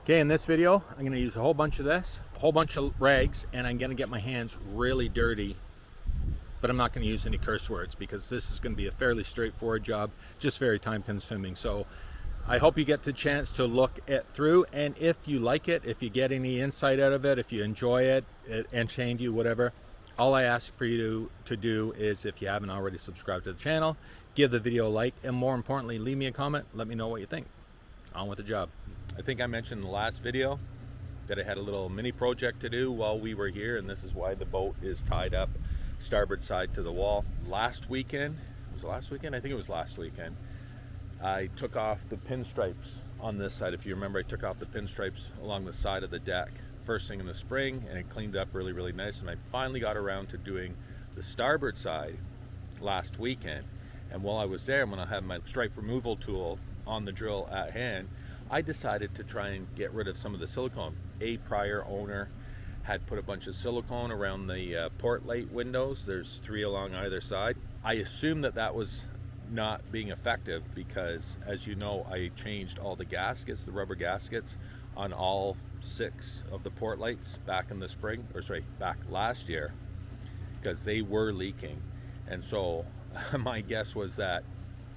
Okay, in this video, I'm going to use a whole bunch of this, a whole bunch of rags, and I'm going to get my hands really dirty. But I'm not going to use any curse words because this is going to be a fairly straightforward job, just very time consuming. So I hope you get the chance to look it through, and if you like it, if you get any insight out of it, if you enjoy it, it entertained you, whatever, all I ask for you to do is, if you haven't already subscribed to the channel, give the video a like, and more importantly, leave me a comment. Let me know what you think. On with the job. I think I mentioned in the last video that I had a little mini project to do while we were here, and this is why the boat is tied up starboard side to the wall. Last weekend, was it last weekend? I think it was last weekend. I took off the pinstripes on this side. If you remember, I took off the pinstripes along the side of the deck first thing in the spring, and it cleaned up really, really nice. And I finally got around to doing the starboard side last weekend. And while I was there, when I had my stripe removal tool on the drill at hand, I decided to try and get rid of some of the silicone. A prior owner had put a bunch of silicone around the Portlight windows. There's 3 along either side. I assumed that that was not being effective because, as you know, I changed all the gaskets, the rubber gaskets, on all 6 of the Portlights back in the spring, or sorry, back last year, because they were leaking. And so my guess was that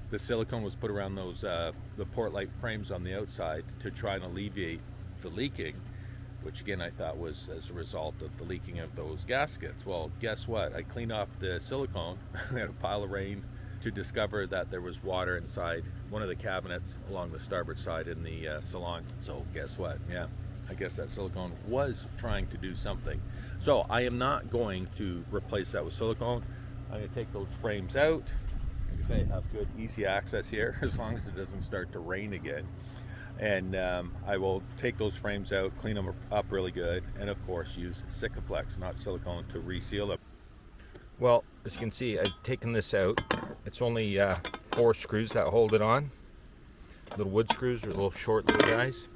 the silicone was put around those the Portlight frames on the outside to try and alleviate the leaking, which again I thought was as a result of the leaking of those gaskets. Well, guess what? I cleaned off the silicone. I had a pile of rain to discover that there was water inside one of the cabinets along the starboard side in the salon. So guess what? Yeah, I guess that silicone was trying to do something. So I am not going to replace that with silicone. I'm going to take those frames out. Like I say, I have good easy access here as long as it doesn't start to rain again. And I will take those frames out, clean them up really good, and of course use Sikaflex, not silicone, to reseal them. Well, as you can see, I've taken this out. It's only 4 screws that hold it on. Little wood screws, or little short little guys.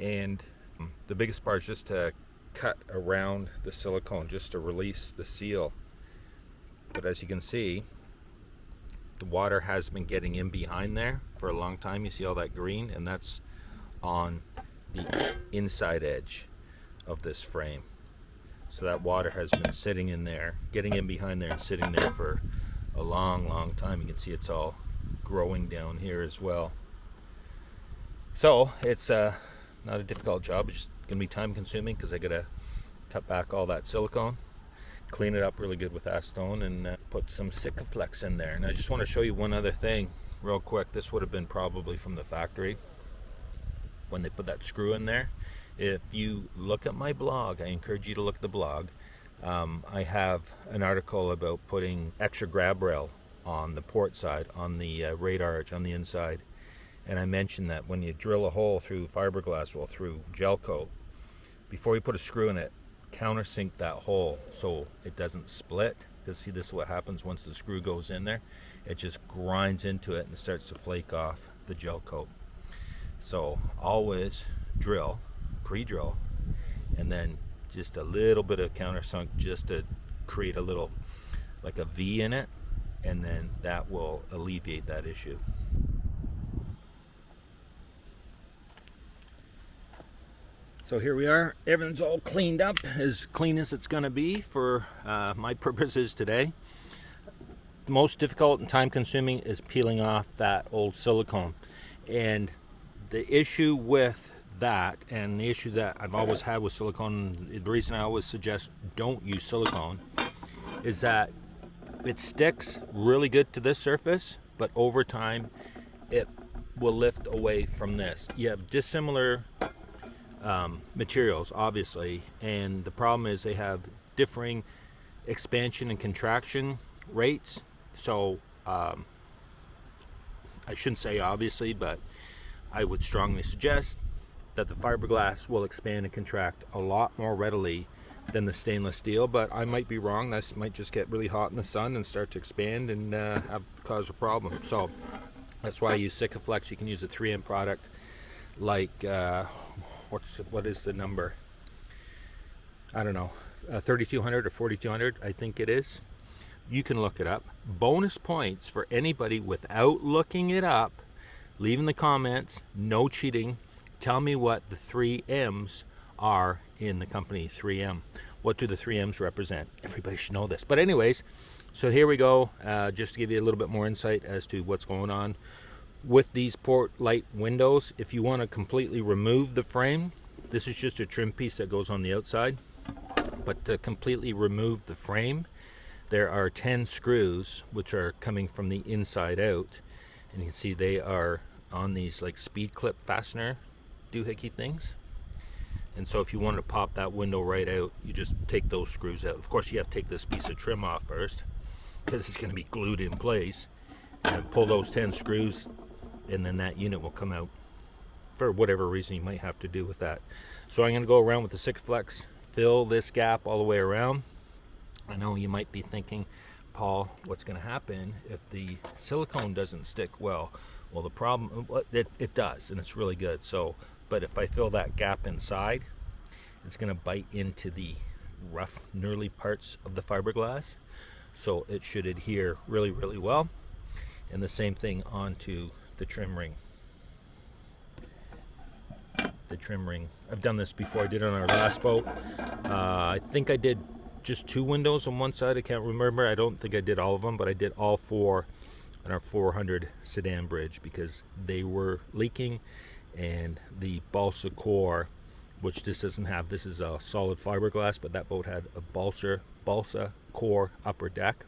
And the biggest part is just to cut around the silicone, just to release the seal. But as you can see, the water has been getting in behind there for a long time. You see all that green, and that's on the inside edge of this frame. So that water has been sitting in there, getting in behind there and sitting there for a long time. You can see it's all growing down here as well. So it's not a difficult job. It's just gonna be time consuming because I gotta cut back all that silicone, clean it up really good with acetone, and put some Sikaflex in there. And I just want to show you one other thing real quick. This would have been probably from the factory when they put that screw in there. If you look at my blog, I encourage you to look at the blog. I have an article about putting extra grab rail on the port side, on the radar arch on the inside. And I mentioned that when you drill a hole through fiberglass, well, through gel coat, before you put a screw in it, countersink that hole so it doesn't split. Because see, this is what happens once the screw goes in there. It just grinds into it and starts to flake off the gel coat. So always drill, pre-drill, and then just a little bit of countersunk just to create a little, like a V in it, and then that will alleviate that issue. So here we are, everything's all cleaned up, as clean as it's gonna be for my purposes today. The most difficult and time consuming is peeling off that old silicone. And the issue with that, and the issue that I've always had with silicone, the reason I always suggest don't use silicone, is that it sticks really good to this surface, but over time it will lift away from this. You have dissimilar materials, obviously, and the problem is they have differing expansion and contraction rates. So I shouldn't say obviously, but I would strongly suggest that the fiberglass will expand and contract a lot more readily than the stainless steel, but I might be wrong. This might just get really hot in the sun and start to expand and cause a problem. So that's why I use Sikaflex. You can use a 3M product like what is the number? I don't know, 3200 or 4200, I think it is. You can look it up. Bonus points for anybody without looking it up. Leave in the comments, no cheating. Tell me what the 3 M's are in the company 3M. What do the 3 M's represent? Everybody should know this. But anyways, so here we go. Just to give you a little bit more insight as to what's going on with these Portlight windows. If you want to completely remove the frame, this is just a trim piece that goes on the outside. But to completely remove the frame, there are 10 screws which are coming from the inside out. And you can see they are on these like speed clip fastener doohickey things. And so if you want to pop that window right out, you just take those screws out. Of course, you have to take this piece of trim off first because it's going to be glued in place. And pull those 10 screws, and then that unit will come out for whatever reason you might have to do with that. So I'm going to go around with the Sikaflex, fill this gap all the way around. I know you might be thinking, Paul, what's going to happen if the silicone doesn't stick well? Well, the problem, it does, and it's really good. So, but if I fill that gap inside, it's going to bite into the rough, knurly parts of the fiberglass. So it should adhere really, really well. And the same thing onto the trim ring. The trim ring. I've done this before. I did it on our last boat. I think I did just 2 windows on one side. I can't remember. I don't think I did all of them, but I did all 4 on our 400 sedan bridge because they were leaking, and the balsa core, which this doesn't have, this is a solid fiberglass, but that boat had a balsa core upper deck,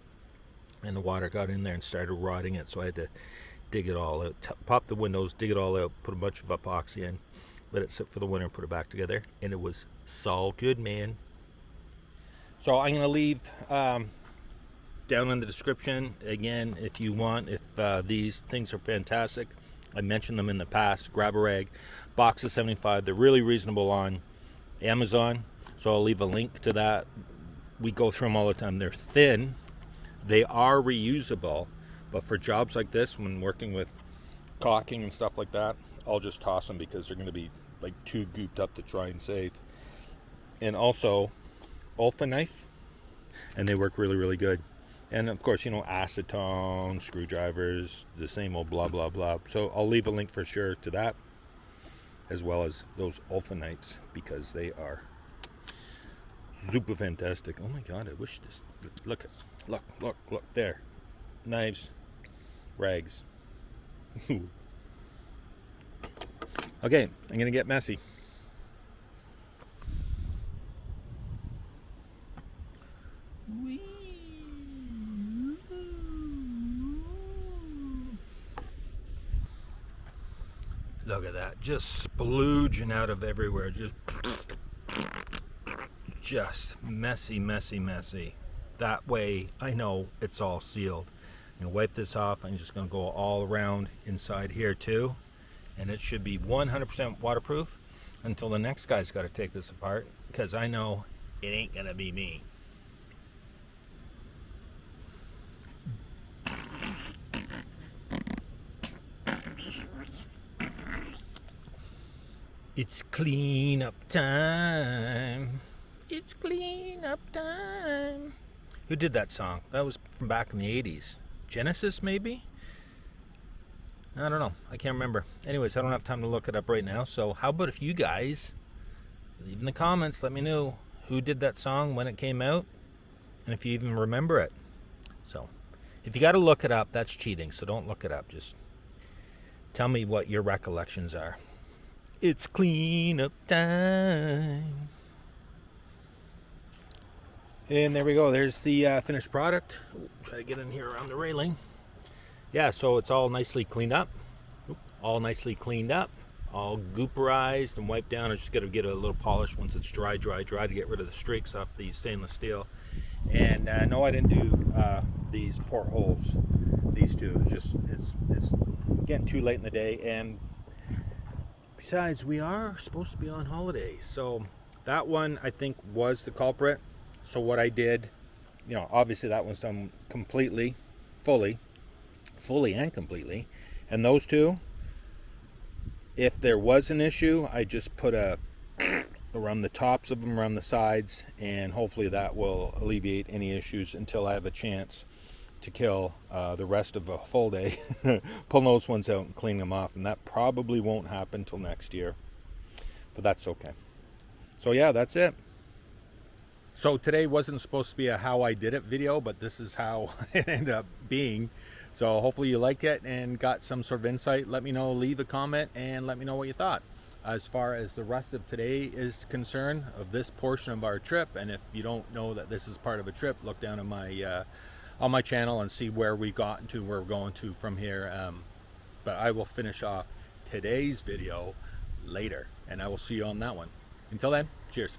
and the water got in there and started rotting it, so I had to dig it all out, pop the windows, dig it all out, put a bunch of epoxy in, let it sit for the winter, put it back together, and it was so good, man. So I'm going to leave down in the description again if you want, if these things are fantastic. I mentioned them in the past. Grab a rag, box of 75. They're really reasonable on Amazon, so I'll leave a link to that. We go through them all the time. They're thin, they are reusable, but for jobs like this, when working with caulking and stuff like that, I'll just toss them because they're going to be like too gooped up to try and save. And also Olfa knife, and they work really, really good. And of course, you know, acetone, screwdrivers, the same old blah, blah, blah. So I'll leave a link for sure to that, as well as those Olfa knives, because they are super fantastic. Oh my God, I wish this, look there. Knives, rags. Okay, I'm gonna get messy. Look at that, just splooging out of everywhere, just messy, messy, messy. That way I know it's all sealed. I'm gonna wipe this off. I'm just gonna go all around inside here too, and it should be 100% waterproof until the next guy's got to take this apart, because I know it ain't gonna be me. It's clean up time. It's clean up time. Who did that song? That was from back in the 80s. Genesis, maybe? I don't know. I can't remember. Anyways, I don't have time to look it up right now. So how about if you guys leave in the comments, let me know who did that song, when it came out, and if you even remember it. So if you got to look it up, that's cheating. So don't look it up. Just tell me what your recollections are. It's clean up time. And there we go. There's the finished product. Try to get in here around the railing. Yeah, so it's all nicely cleaned up. All nicely cleaned up. All gooperized and wiped down. I just got to get a little polish once it's dry to get rid of the streaks off the stainless steel. And no, I didn't do these portholes. These two. It's getting too late in the day, and besides, we are supposed to be on holiday, so that one I think was the culprit. So what I did, you know, obviously that one's done completely, fully and completely. And those two, if there was an issue, I just put around the tops of them, around the sides, and hopefully that will alleviate any issues until I have a chance to kill the rest of a full day, pull those ones out and clean them off, and that probably won't happen till next year. but that's okay. So yeah, that's it. So today wasn't supposed to be a how I did it video, but this is how it ended up being. So hopefully you like it and got some sort of insight. Let me know, leave a comment, and let me know what you thought. As far as the rest of today is concerned, of this portion of our trip, and if you don't know that this is part of a trip, look down on my channel and see where we've gotten to, where we're going to from here. But I will finish off today's video later, and I will see you on that one. Until then, cheers.